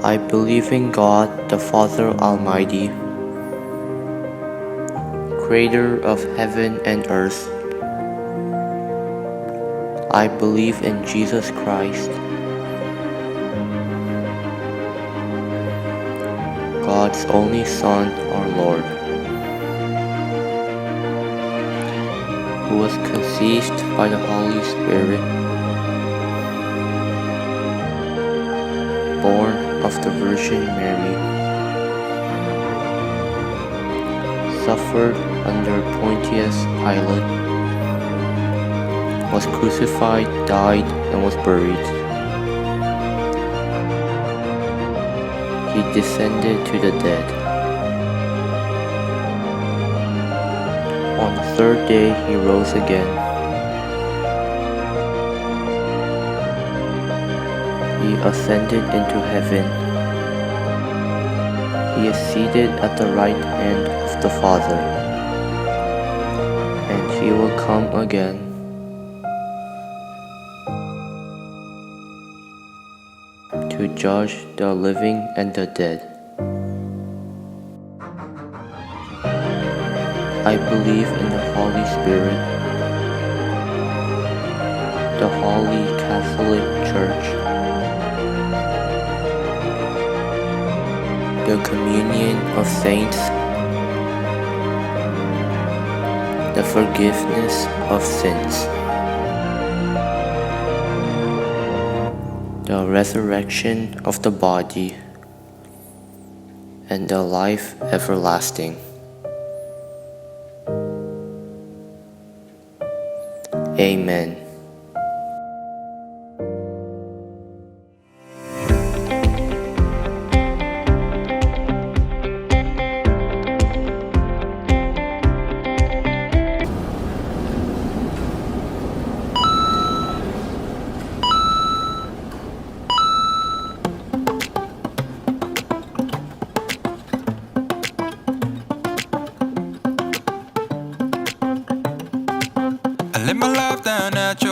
I believe in God, the Father Almighty, creator of heaven and earth. I believe in Jesus Christ, God's only Son, our Lord, who was conceived by the Holy Spirit, born of the Virgin Mary, suffered under Pontius Pilate, was crucified, died, and was buried. He descended to the dead. On the third day he rose again. He ascended into heaven. He is seated at the right hand of the Father, and he will come again to judge the living and the dead. I believe in the Holy Spirit, the Holy Catholic Church, the communion of saints, the forgiveness of sins, the resurrection of the body, and the life everlasting. Amen. I lay my life down at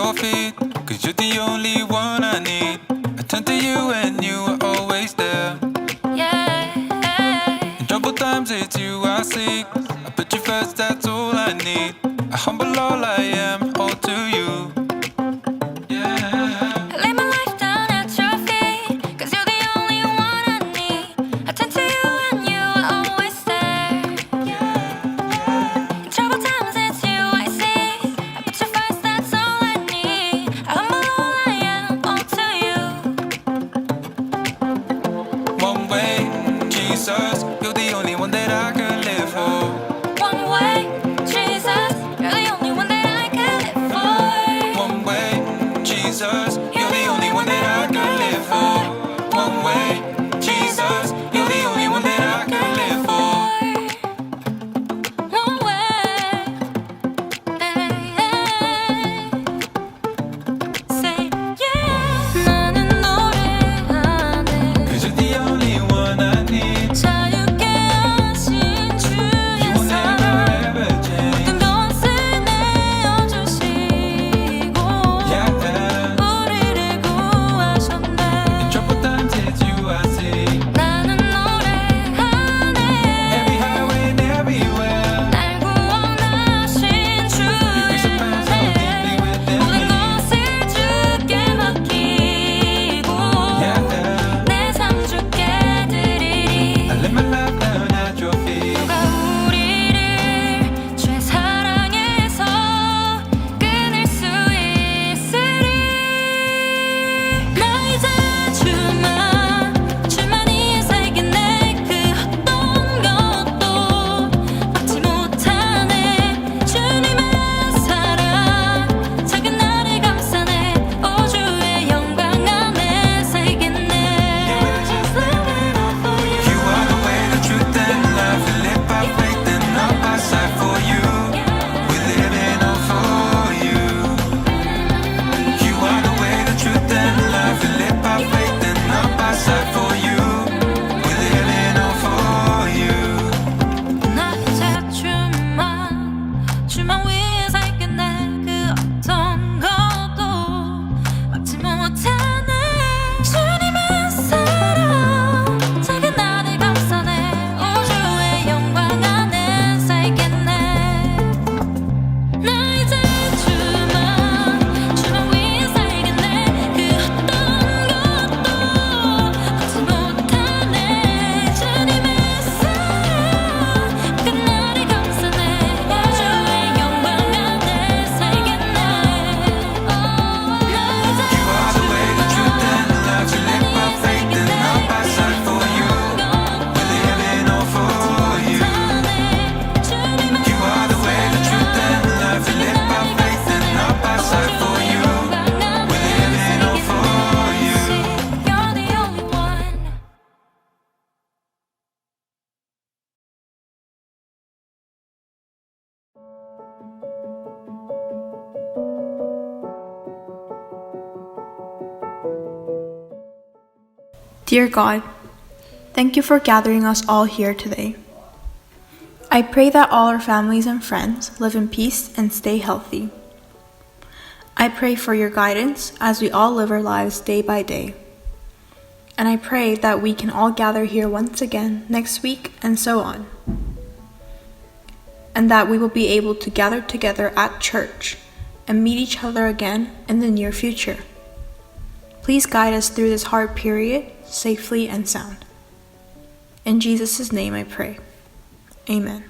Dear God, thank you for gathering us all here today. I pray that all our families and friends live in peace and stay healthy. I pray for your guidance as we all live our lives day by day. And I pray that we can all gather here once again next week and so on. And that we will be able to gather together at church and meet each other again in the near future. Please guide us through this hard period safely and sound. In Jesus' name I pray. Amen.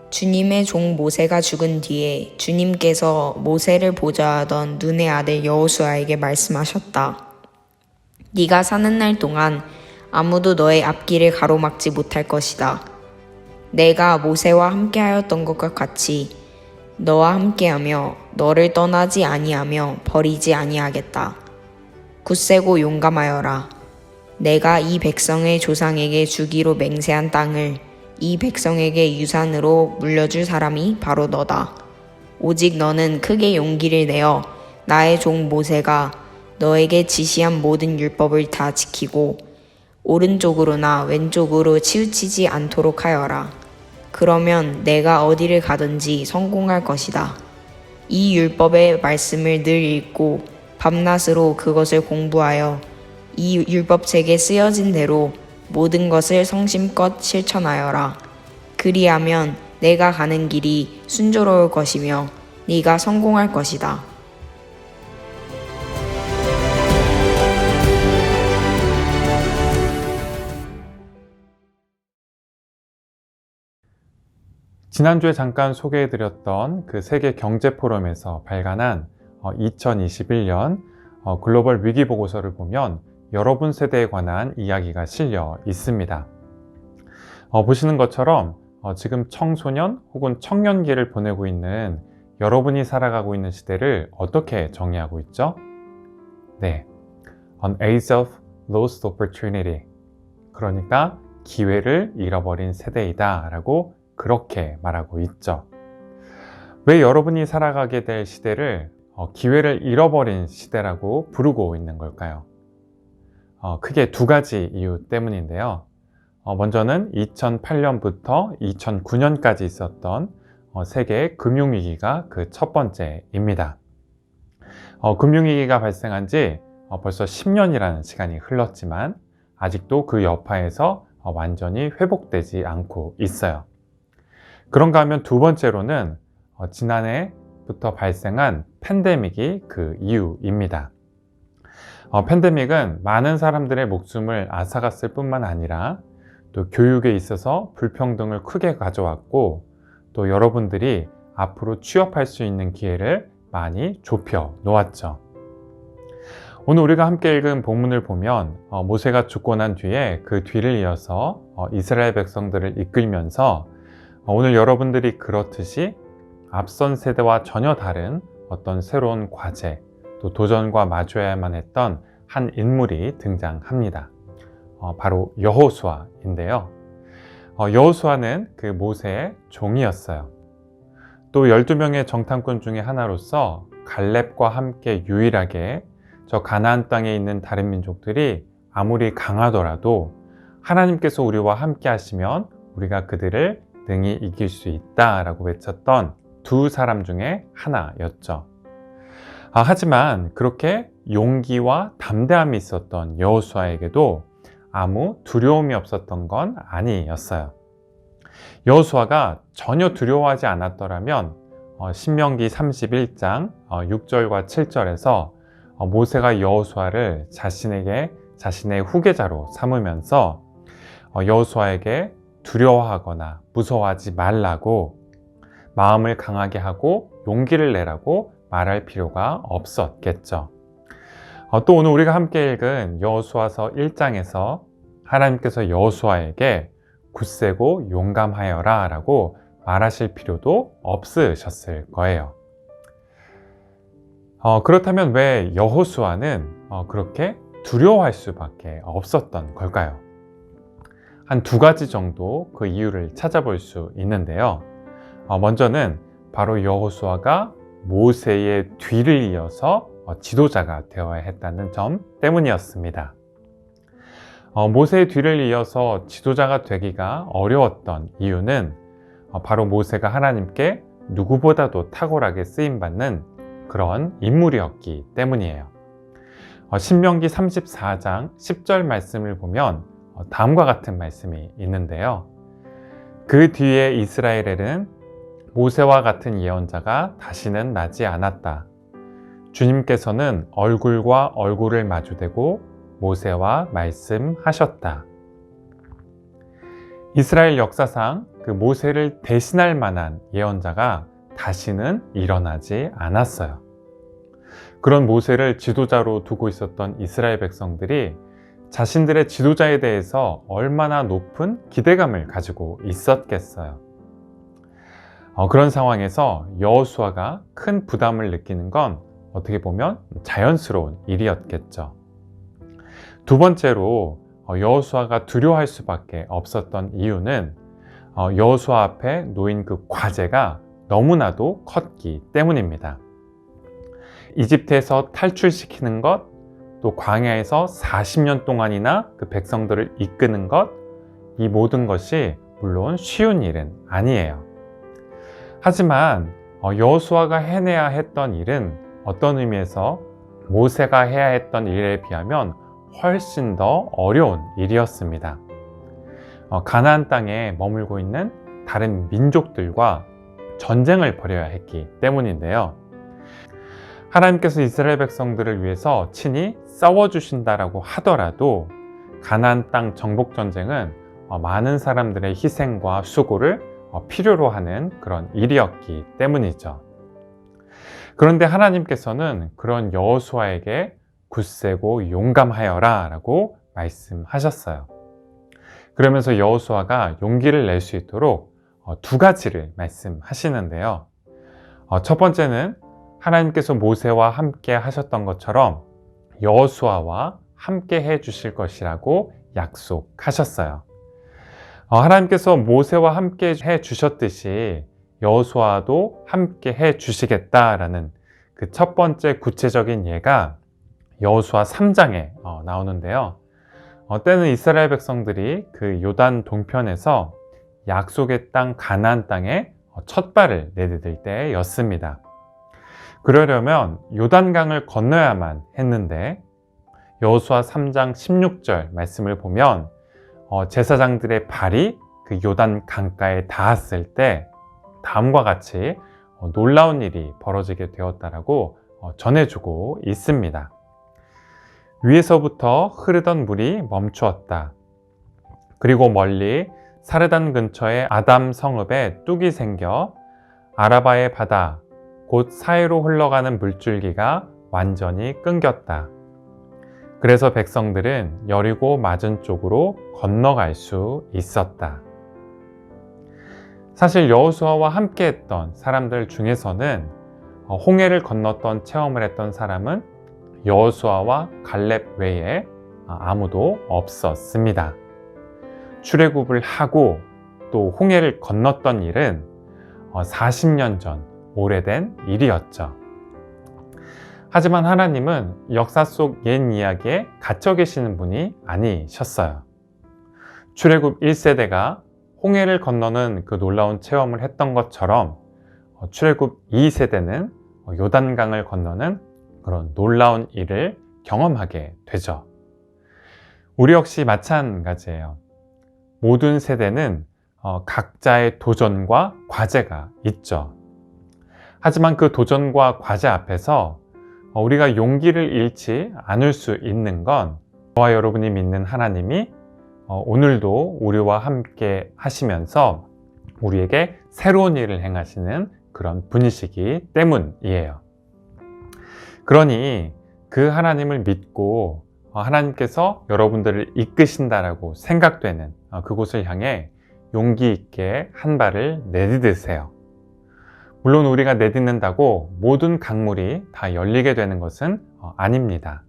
주님의 종 모세가 죽은 뒤에 주님께서 모세를 보좌하던 눈의 아들 여호수아에게 말씀하셨다. 네가 사는 날 동안 아무도 너의 앞길을 가로막지 못할 것이다. 내가 모세와 함께하였던 것과 같이 너와 함께하며 너를 떠나지 아니하며 버리지 아니하겠다. 굳세고 용감하여라. 내가 이 백성의 조상에게 주기로 맹세한 땅을 이 백성에게 유산으로 물려줄 사람이 바로 너다. 오직 너는 크게 용기를 내어 나의 종 모세가 너에게 지시한 모든 율법을 다 지키고 오른쪽으로나 왼쪽으로 치우치지 않도록 하여라. 그러면 내가 어디를 가든지 성공할 것이다. 이 율법의 말씀을 늘 읽고 밤낮으로 그것을 공부하여 이 율법책에 쓰여진 대로 모든 것을 성심껏 실천하여라. 그리하면 내가 가는 길이 순조로울 것이며 네가 성공할 것이다. 지난주에 잠깐 소개해드렸던 그 세계 경제 포럼에서 발간한 2021년 글로벌 위기 보고서를 보면 여러분 세대에 관한 이야기가 실려 있습니다. 보시는 것처럼 지금 청소년 혹은 청년기를 보내고 있는 여러분이 살아가고 있는 시대를 어떻게 정의하고 있죠? 네, An age of lost opportunity, 그러니까 기회를 잃어버린 세대이다 라고 그렇게 말하고 있죠. 왜 여러분이 살아가게 될 시대를 기회를 잃어버린 시대라고 부르고 있는 걸까요? 크게 두 가지 이유 때문인데요. 먼저는 2008년부터 2009년까지 있었던 세계 금융위기가 그 첫 번째입니다. 금융위기가 발생한 지 벌써 10년이라는 시간이 흘렀지만 아직도 그 여파에서 완전히 회복되지 않고 있어요. 그런가 하면 두 번째로는 지난해부터 발생한 팬데믹이 그 이유입니다. 팬데믹은 많은 사람들의 목숨을 앗아갔을 뿐만 아니라 또 교육에 있어서 불평등을 크게 가져왔고 또 여러분들이 앞으로 취업할 수 있는 기회를 많이 좁혀 놓았죠. 오늘 우리가 함께 읽은 본문을 보면 모세가 죽고 난 뒤에 그 뒤를 이어서 이스라엘 백성들을 이끌면서 오늘 여러분들이 그렇듯이 앞선 세대와 전혀 다른 어떤 새로운 과제 또 도전과 마주해야만 했던 한 인물이 등장합니다. 바로 여호수아인데요. 여호수아는 그 모세의 종이었어요. 또 12명의 정탐꾼 중에 하나로서 갈렙과 함께 유일하게 저 가나안 땅에 있는 다른 민족들이 아무리 강하더라도 하나님께서 우리와 함께 하시면 우리가 그들을 능히 이길 수 있다라고 외쳤던 두 사람 중에 하나였죠. 하지만 그렇게 용기와 담대함이 있었던 여호수아에게도 아무 두려움이 없었던 건 아니었어요. 여호수아가 전혀 두려워하지 않았더라면 신명기 31장 6절과 7절에서 모세가 여호수아를 자신의 후계자로 삼으면서 여호수아에게 두려워하거나 무서워하지 말라고 마음을 강하게 하고 용기를 내라고 말할 필요가 없었겠죠. 또 오늘 우리가 함께 읽은 여호수아서 1장에서 하나님께서 여호수아에게 굳세고 용감하여라 라고 말하실 필요도 없으셨을 거예요. 그렇다면 왜 여호수아는 그렇게 두려워할 수밖에 없었던 걸까요? 한 두 가지 정도 그 이유를 찾아볼 수 있는데요. 먼저는 바로 여호수아가 모세의 뒤를 이어서 지도자가 되어야 했다는 점 때문이었습니다. 모세의 뒤를 이어서 지도자가 되기가 어려웠던 이유는 바로 모세가 하나님께 누구보다도 탁월하게 쓰임받는 그런 인물이었기 때문이에요. 신명기 34장 10절 말씀을 보면 다음과 같은 말씀이 있는데요. 그 뒤에 이스라엘에는 모세와 같은 예언자가 다시는 나지 않았다. 주님께서는 얼굴과 얼굴을 마주대고 모세와 말씀하셨다. 이스라엘 역사상 그 모세를 대신할 만한 예언자가 다시는 일어나지 않았어요. 그런 모세를 지도자로 두고 있었던 이스라엘 백성들이 자신들의 지도자에 대해서 얼마나 높은 기대감을 가지고 있었겠어요. 그런 상황에서 여호수아가 큰 부담을 느끼는 건 어떻게 보면 자연스러운 일이었겠죠. 두 번째로 여호수아가 두려워할 수밖에 없었던 이유는 여호수아 앞에 놓인 그 과제가 너무나도 컸기 때문입니다. 이집트에서 탈출시키는 것, 또 광야에서 40년 동안이나 그 백성들을 이끄는 것, 이 모든 것이 물론 쉬운 일은 아니에요. 하지만 여호수아가 해내야 했던 일은 어떤 의미에서 모세가 해야 했던 일에 비하면 훨씬 더 어려운 일이었습니다. 가나안 땅에 머물고 있는 다른 민족들과 전쟁을 벌여야 했기 때문인데요. 하나님께서 이스라엘 백성들을 위해서 친히 싸워주신다라고 하더라도 가나안 땅 정복 전쟁은 많은 사람들의 희생과 수고를 필요로 하는 그런 일이었기 때문이죠. 그런데 하나님께서는 그런 여호수아에게 굳세고 용감하여라 라고 말씀하셨어요. 그러면서 여호수아가 용기를 낼 수 있도록 두 가지를 말씀하시는데요. 첫 번째는 하나님께서 모세와 함께 하셨던 것처럼 여호수아와 함께 해 주실 것이라고 약속하셨어요. 하나님께서 모세와 함께 해 주셨듯이 여호수아도 함께 해 주시겠다라는 그 첫 번째 구체적인 예가 여호수아 3장에 나오는데요. 때는 이스라엘 백성들이 그 요단 동편에서 약속의 땅 가나안 땅에 첫 발을 내디딜 때였습니다. 그러려면 요단강을 건너야만 했는데 여호수아 3장 16절 말씀을 보면 제사장들의 발이 그 요단 강가에 닿았을 때 다음과 같이 놀라운 일이 벌어지게 되었다라고 전해주고 있습니다. 위에서부터 흐르던 물이 멈추었다. 그리고 멀리 사르단 근처의 아담 성읍에 뚝이 생겨 아라바의 바다 곧 사이로 흘러가는 물줄기가 완전히 끊겼다. 그래서 백성들은 여리고 맞은 쪽으로 건너갈 수 있었다. 사실 여호수아와 함께 했던 사람들 중에서는 홍해를 건넜던 체험을 했던 사람은 여호수아와 갈렙 외에 아무도 없었습니다. 출애굽을 하고 또 홍해를 건넜던 일은 40년 전 오래된 일이었죠. 하지만 하나님은 역사 속 옛 이야기에 갇혀 계시는 분이 아니셨어요. 출애굽 1세대가 홍해를 건너는 그 놀라운 체험을 했던 것처럼 출애굽 2세대는 요단강을 건너는 그런 놀라운 일을 경험하게 되죠. 우리 역시 마찬가지예요. 모든 세대는 각자의 도전과 과제가 있죠. 하지만 그 도전과 과제 앞에서 우리가 용기를 잃지 않을 수 있는 건 저와 여러분이 믿는 하나님이 오늘도 우리와 함께 하시면서 우리에게 새로운 일을 행하시는 그런 분이시기 때문이에요. 그러니 그 하나님을 믿고 하나님께서 여러분들을 이끄신다라고 생각되는 그곳을 향해 용기 있게 한 발을 내디드세요. 물론 우리가 내딛는다고 모든 강물이 다 열리게 되는 것은 아닙니다.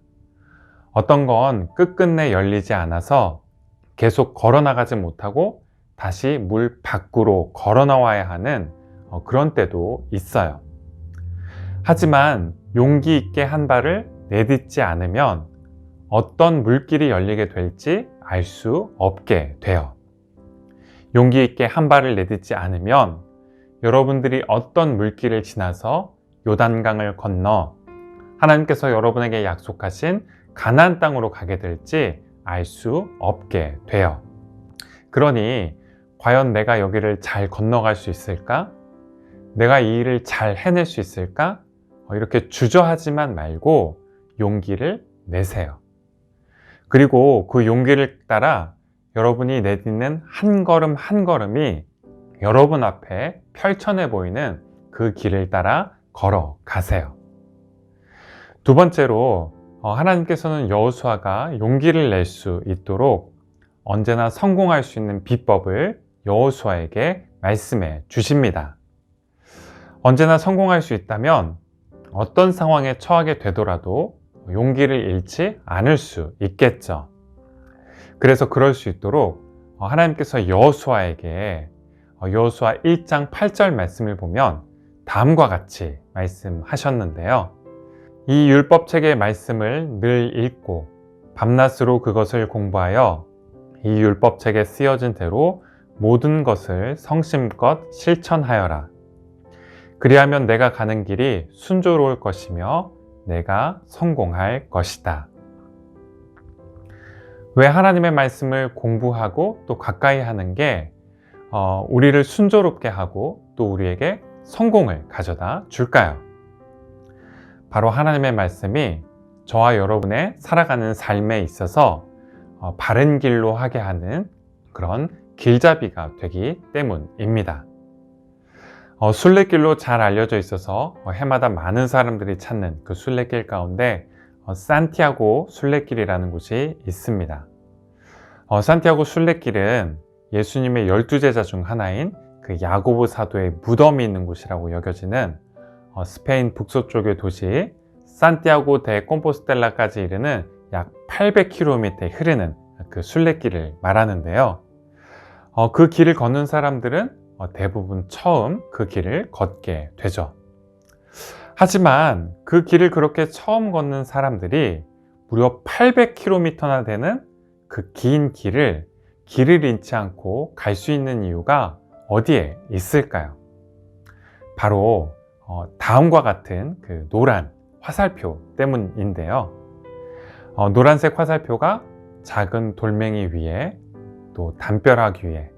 어떤 건 끝끝내 열리지 않아서 계속 걸어 나가지 못하고 다시 물 밖으로 걸어 나와야 하는 그런 때도 있어요. 하지만 용기 있게 한 발을 내딛지 않으면 어떤 물길이 열리게 될지 알 수 없게 돼요. 용기 있게 한 발을 내딛지 않으면 여러분들이 어떤 물길을 지나서 요단강을 건너 하나님께서 여러분에게 약속하신 가나안 땅으로 가게 될지 알 수 없게 돼요. 그러니 과연 내가 여기를 잘 건너갈 수 있을까? 내가 이 일을 잘 해낼 수 있을까? 이렇게 주저하지만 말고 용기를 내세요. 그리고 그 용기를 따라 여러분이 내딛는 한 걸음 한 걸음이 여러분 앞에 펼쳐내 보이는 그 길을 따라 걸어가세요. 두 번째로 하나님께서는 여호수아가 용기를 낼 수 있도록 언제나 성공할 수 있는 비법을 여호수아에게 말씀해 주십니다. 언제나 성공할 수 있다면 어떤 상황에 처하게 되더라도 용기를 잃지 않을 수 있겠죠. 그래서 그럴 수 있도록 하나님께서 여호수아에게 여호수아 1장 8절 말씀을 보면 다음과 같이 말씀하셨는데요. 이 율법책의 말씀을 늘 읽고 밤낮으로 그것을 공부하여 이 율법책에 쓰여진 대로 모든 것을 성심껏 실천하여라. 그리하면 내가 가는 길이 순조로울 것이며 내가 성공할 것이다. 왜 하나님의 말씀을 공부하고 또 가까이 하는 게 우리를 순조롭게 하고 또 우리에게 성공을 가져다 줄까요? 바로 하나님의 말씀이 저와 여러분의 살아가는 삶에 있어서 바른 길로 하게 하는 그런 길잡이가 되기 때문입니다. 순례길로 잘 알려져 있어서 해마다 많은 사람들이 찾는 그 순례길 가운데 산티아고 순례길이라는 곳이 있습니다. 산티아고 순례길은 예수님의 12제자 중 하나인 그 야고보 사도의 무덤이 있는 곳이라고 여겨지는 스페인 북서쪽의 도시 산티아고 데 콤포스텔라까지 이르는 약 800km에 흐르는 그 순례길을 말하는데요. 그 길을 걷는 사람들은 대부분 처음 그 길을 걷게 되죠. 하지만 그 길을 그렇게 처음 걷는 사람들이 무려 800km나 되는 그 긴 길을 잃지 않고 갈 수 있는 이유가 어디에 있을까요? 바로 다음과 같은 그 노란 화살표 때문인데요. 노란색 화살표가 작은 돌멩이 위에 또 담벼락 위에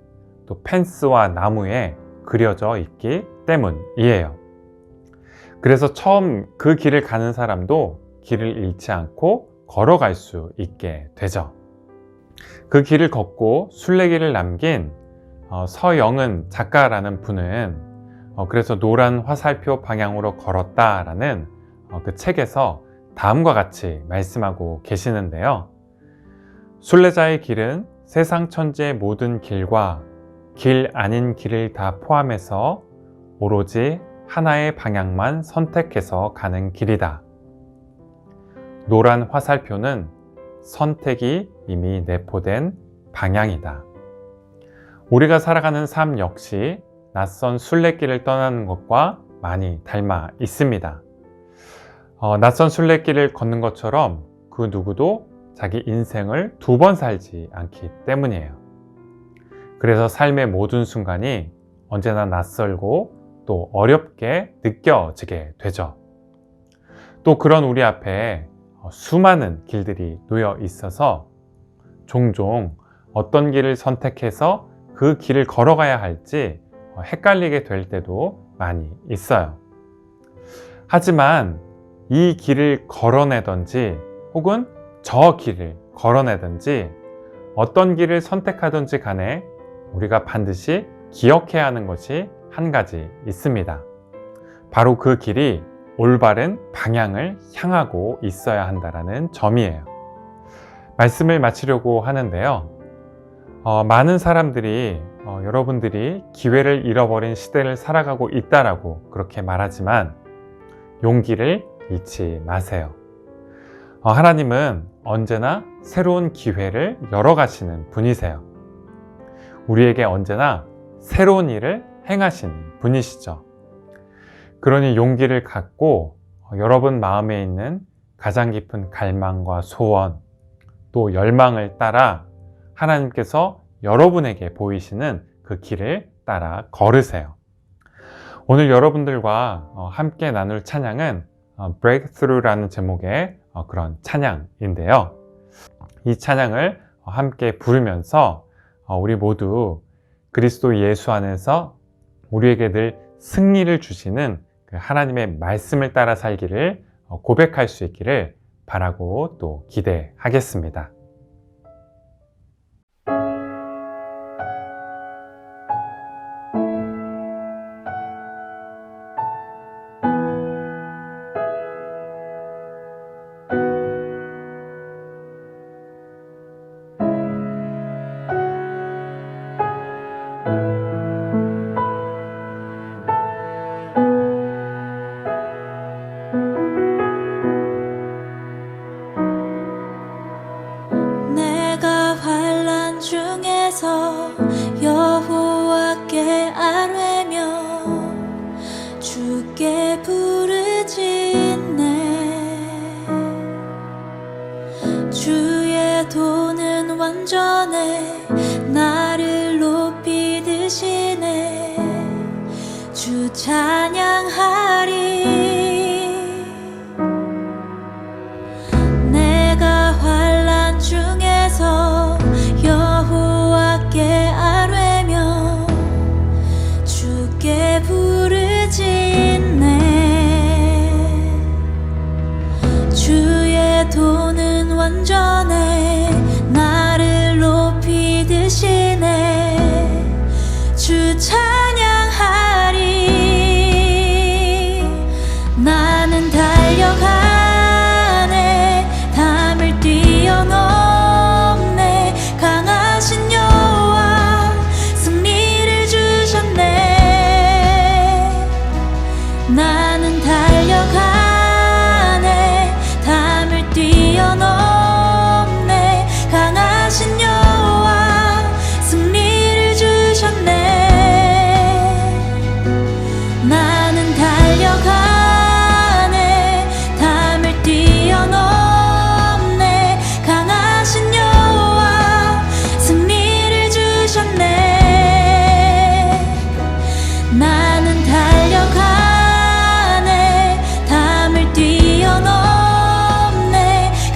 또 펜스와 나무에 그려져 있기 때문이에요. 그래서 처음 그 길을 가는 사람도 길을 잃지 않고 걸어갈 수 있게 되죠. 그 길을 걷고 순례길을 남긴 서영은 작가라는 분은 그래서 노란 화살표 방향으로 걸었다라는 그 책에서 다음과 같이 말씀하고 계시는데요. 순례자의 길은 세상 천지의 모든 길과 길 아닌 길을 다 포함해서 오로지 하나의 방향만 선택해서 가는 길이다. 노란 화살표는 선택이 이미 내포된 방향이다. 우리가 살아가는 삶 역시 낯선 순례길을 떠나는 것과 많이 닮아 있습니다. 낯선 순례길을 걷는 것처럼 그 누구도 자기 인생을 두 번 살지 않기 때문이에요. 그래서 삶의 모든 순간이 언제나 낯설고 또 어렵게 느껴지게 되죠. 또 그런 우리 앞에 수많은 길들이 놓여 있어서 종종 어떤 길을 선택해서 그 길을 걸어가야 할지 헷갈리게 될 때도 많이 있어요. 하지만 이 길을 걸어내든지 혹은 저 길을 걸어내든지 어떤 길을 선택하든지 간에 우리가 반드시 기억해야 하는 것이 한 가지 있습니다. 바로 그 길이 올바른 방향을 향하고 있어야 한다는 점이에요. 말씀을 마치려고 하는데요. 많은 사람들이 여러분들이 기회를 잃어버린 시대를 살아가고 있다라고 그렇게 말하지만 용기를 잃지 마세요. 하나님은 언제나 새로운 기회를 열어가시는 분이세요. 우리에게 언제나 새로운 일을 행하시는 분이시죠. 그러니 용기를 갖고 여러분 마음에 있는 가장 깊은 갈망과 소원, 또 열망을 따라 하나님께서 여러분에게 보이시는 그 길을 따라 걸으세요. 오늘 여러분들과 함께 나눌 찬양은 Breakthrough라는 제목의 그런 찬양인데요. 이 찬양을 함께 부르면서 우리 모두 그리스도 예수 안에서 우리에게 늘 승리를 주시는 그 하나님의 말씀을 따라 살기를 고백할 수 있기를 바라고 또 기대하겠습니다. 여호와께 아뢰며 주께 부르짖네. 주의 도는 완전해 나를 높이 드시네. 주 찬양하리. 내가 환난 중에서 여호와께 아뢰며 주께 부르짖네. 주의 도는 완전해 나를 높이 드시네. 주 찬양하리. 나는 달려가네. 담을 뛰어넘네. 강하신 여호와 승리를 주셨네. 나는 달려가네. 담을 뛰어넘네. 강하신 여호와 승리를 주셨네. 나는 달려가네. 담을 뛰어넘네. 강하신 여호와 승리를 주셨네. 나는 달려가네. 담을 뛰어넘네.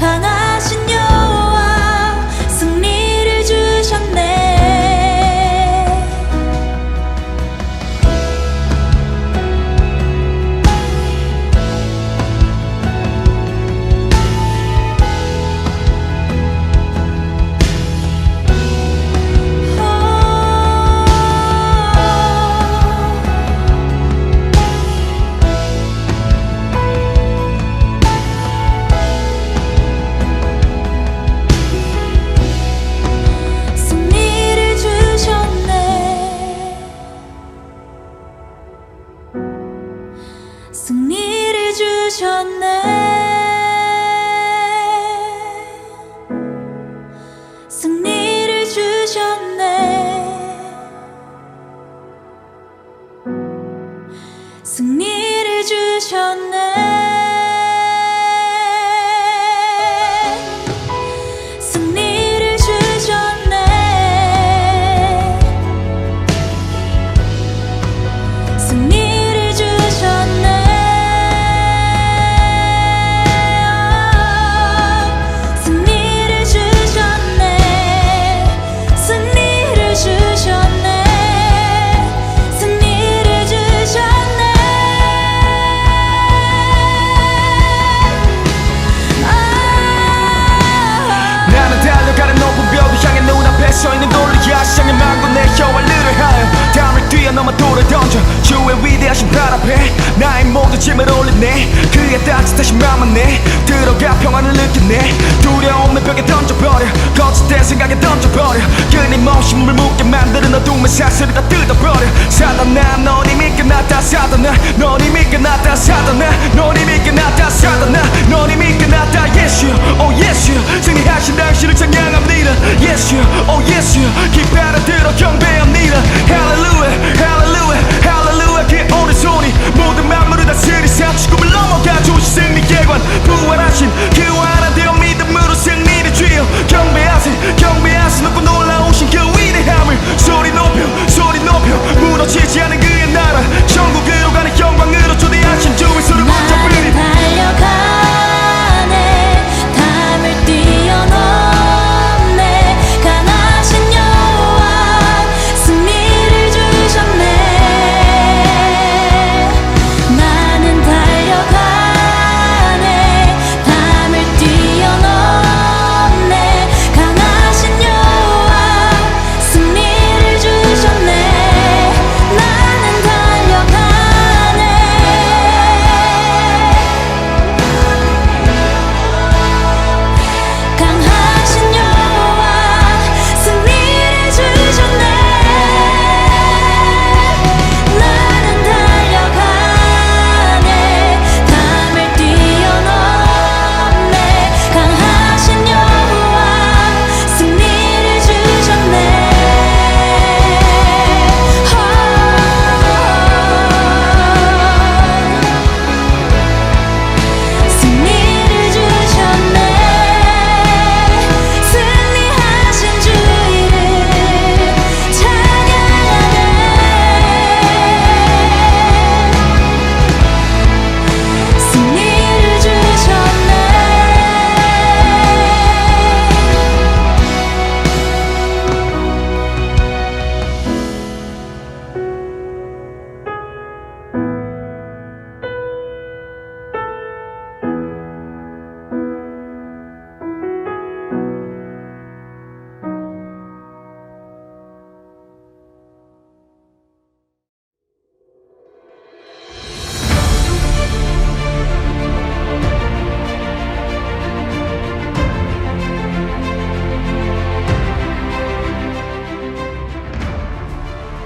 강하신 여호와 승리를 주셨네. 승리를 주셨네. 승리를 주셨네. 승리를 주셨네. 승리를 주셨네. 승리를 주셨네. 승리를 주셨네. 승리를 주셨네. 승리를 주셨네. 승리를 주셨네. 하신 발 앞에 나의 모든 짐을 올리네. 그의 따뜻하신 맘만 내 들어가 평안을 느끼네. 두려움의 벽에 던져버려 거짓된 생각에 던져버려 끊임없이 물 묻게 만드는 어둠의 사슬을 다 뜯어버려. 사단아 넌 이미 끝났다. 사단아 넌 이미 끝났다. 사단아 넌 이미 끝났다. 사단아 넌 이미 끝났다. Yes you, oh yes you. 승리하신 당신을 찬양합니다. Yes you, oh yes you. 깃발을 들어 경배합니다. Hallelujah, hallelujah, hallelujah. 그의 오른손이 모든 만물을 다스리사 죽음을 넘어가 주신 승리의 관. 부활하신 그와 하나 되어 믿음으로 승리를 쥐어 경배하세 경배하세. 높고 놀라우신 그 위대함을 소리 높여 무너지지 않은 그의 나라 천국으로 가는 영광으로 초대하신 주의 손을 붙잡으리. 달려가네 담을 뛰어넘네 강하신 여호와 승리를 주셨네. 나는 달려가네 담을 뛰어넘네 강하신 여호와 승리를 주셨네. 나는 달려가네 강하신 여호와 승리를 주셨네. 나는 달려가네 담을 뛰어넘네 강하신 여호와 승리를 주셨네. 승리를 주셨네. 승리하신 주 이름 찬양하네. 승리를 주셨네.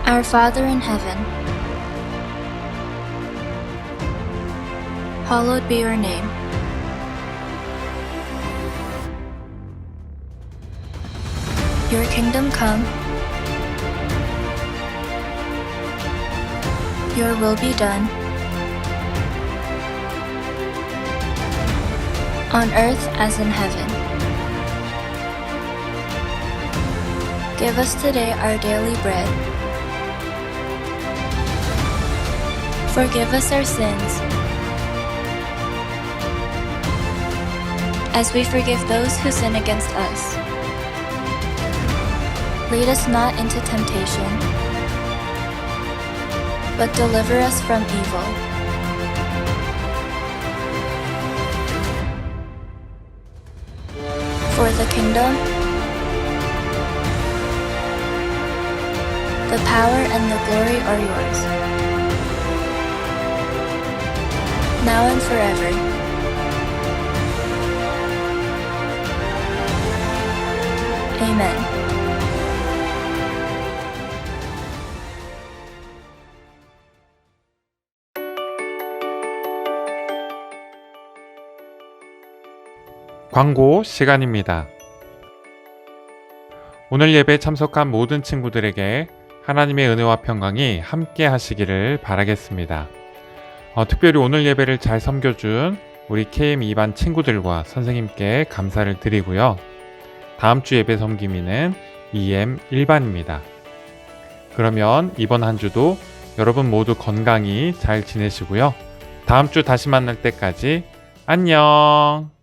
Our Father in heaven, hallowed be your name. Your kingdom come, your will be done, on earth as in heaven. Give us today our daily bread. Forgive us our sins, as we forgive those who sin against us. Lead us not into temptation, but deliver us from evil. For the kingdom, the power and the glory are yours, now and forever. Amen. 광고 시간입니다. 오늘 예배에 참석한 모든 친구들에게 하나님의 은혜와 평강이 함께 하시기를 바라겠습니다. 특별히 오늘 예배를 잘 섬겨준 우리 KM 2반 친구들과 선생님께 감사를 드리고요. 다음 주 예배 섬김이는 EM 1반입니다. 그러면 이번 한 주도 여러분 모두 건강히 잘 지내시고요. 다음 주 다시 만날 때까지 안녕!